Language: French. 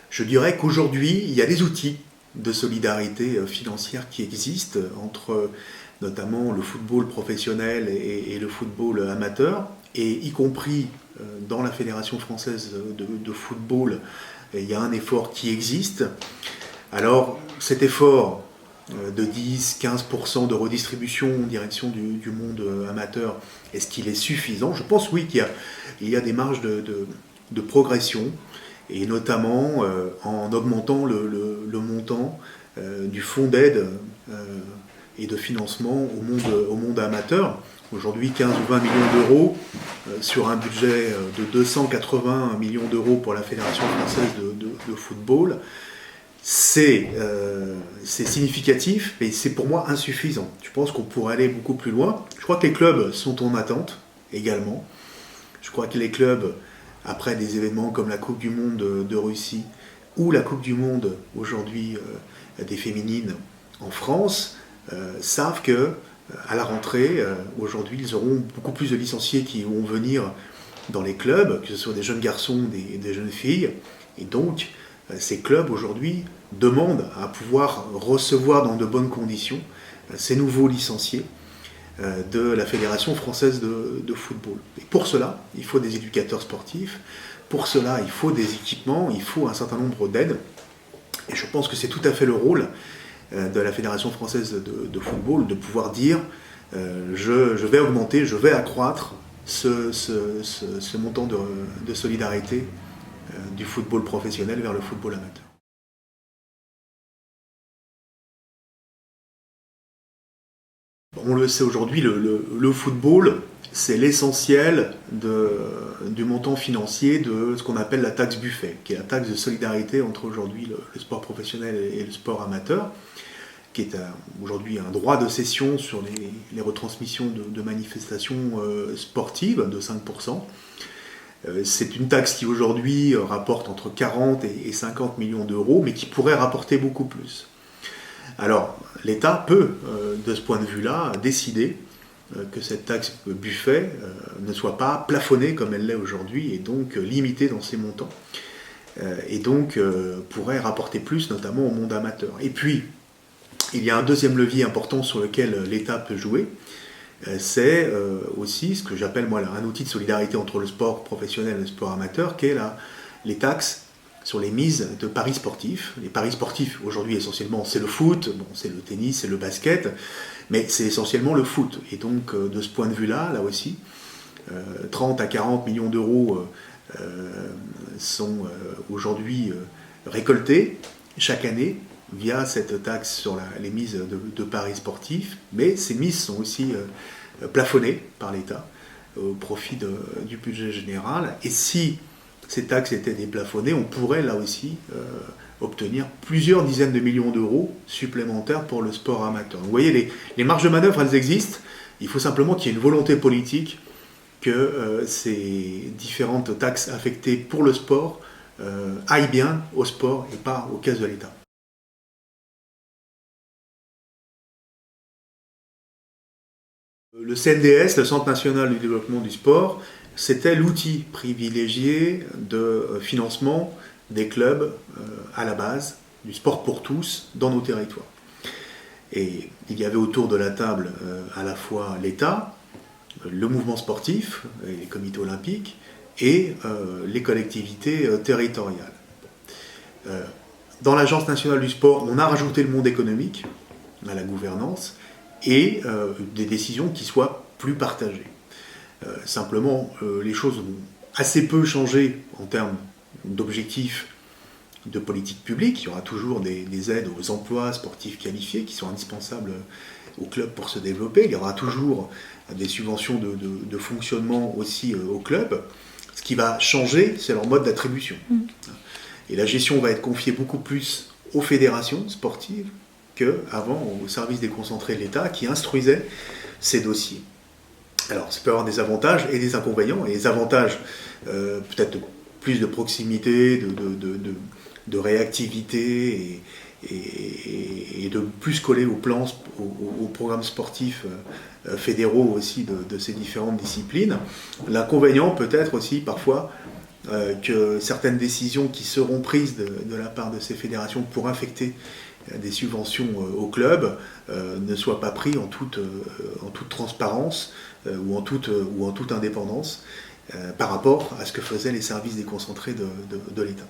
Je dirais qu'aujourd'hui, il y a des outils de solidarité financière qui existent entre notamment le football professionnel et le football amateur, et y compris dans la Fédération française de football, il y a un effort qui existe. Alors cet effort de 10-15% de redistribution en direction du monde amateur, est-ce qu'il est suffisant? Je pense oui qu'il y a des marges de progression, et notamment en augmentant le montant du fonds d'aide et de financement au monde amateur. Aujourd'hui, 15 ou 20 millions d'euros sur un budget de 280 millions d'euros pour la Fédération française de football. C'est significatif, mais c'est pour moi insuffisant. Je pense qu'on pourrait aller beaucoup plus loin. Je crois que les clubs sont en attente également. Je crois que les clubs, après des événements comme la Coupe du Monde de Russie ou la Coupe du Monde aujourd'hui des féminines en France, savent que à la rentrée, aujourd'hui, ils auront beaucoup plus de licenciés qui vont venir dans les clubs, que ce soit des jeunes garçons, des jeunes filles. Et donc, ces clubs aujourd'hui demandent à pouvoir recevoir dans de bonnes conditions ces nouveaux licenciés de la Fédération française de football. Et pour cela, il faut des éducateurs sportifs, pour cela, il faut des équipements, il faut un certain nombre d'aides. Et je pense que c'est tout à fait le rôle de la Fédération française de football de pouvoir dire je vais augmenter, je vais accroître ce montant de solidarité du football professionnel vers le football amateur. On le sait aujourd'hui, le football, c'est l'essentiel du montant financier de ce qu'on appelle la taxe Buffet, qui est la taxe de solidarité entre aujourd'hui le sport professionnel et le sport amateur, qui est aujourd'hui un droit de cession sur les retransmissions de manifestations sportives de 5%. C'est une taxe qui aujourd'hui rapporte entre 40 et 50 millions d'euros, mais qui pourrait rapporter beaucoup plus. Alors, l'État peut, de ce point de vue-là, décider que cette taxe Buffet ne soit pas plafonnée comme elle l'est aujourd'hui, et donc limitée dans ses montants, et donc pourrait rapporter plus, notamment au monde amateur. Et puis, il y a un deuxième levier important sur lequel l'État peut jouer, c'est aussi ce que j'appelle moi un outil de solidarité entre le sport professionnel et le sport amateur, qui est les taxes sur les mises de paris sportifs. Les paris sportifs, aujourd'hui, essentiellement, c'est le foot, bon, c'est le tennis, c'est le basket, mais c'est essentiellement le foot. Et donc, de ce point de vue-là, là aussi, 30 à 40 millions d'euros sont aujourd'hui récoltés chaque année via cette taxe sur les mises de paris sportifs, mais ces mises sont aussi plafonnées par l'État au profit du budget général. Et si ces taxes étaient déplafonnées, on pourrait là aussi obtenir plusieurs dizaines de millions d'euros supplémentaires pour le sport amateur. Vous voyez, les marges de manœuvre, elles existent. Il faut simplement qu'il y ait une volonté politique que ces différentes taxes affectées pour le sport aillent bien au sport et pas aux caisses de l'État. Le CNDS, le Centre national du développement du sport, c'était l'outil privilégié de financement des clubs à la base, du sport pour tous, dans nos territoires. Et il y avait autour de la table à la fois l'État, le mouvement sportif, les comités olympiques, et les collectivités territoriales. Dans l'Agence nationale du sport, on a rajouté le monde économique à la gouvernance, et des décisions qui soient plus partagées. Simplement, les choses ont assez peu changé en termes d'objectifs de politique publique. Il y aura toujours des aides aux emplois sportifs qualifiés qui sont indispensables aux clubs pour se développer. Il y aura toujours des subventions de fonctionnement aussi aux clubs. Ce qui va changer, c'est leur mode d'attribution. Et la gestion va être confiée beaucoup plus aux fédérations sportives qu'avant au service déconcentré de l'État qui instruisait ces dossiers. Alors, ça peut avoir des avantages et des inconvénients. Et les avantages, peut-être plus de proximité, de réactivité et de plus coller aux programmes sportifs fédéraux aussi de ces différentes disciplines. L'inconvénient peut être aussi parfois que certaines décisions qui seront prises de la part de ces fédérations pour affecter des subventions au club ne soient pas prises en toute transparence ou en toute indépendance par rapport à ce que faisaient les services déconcentrés de l'État.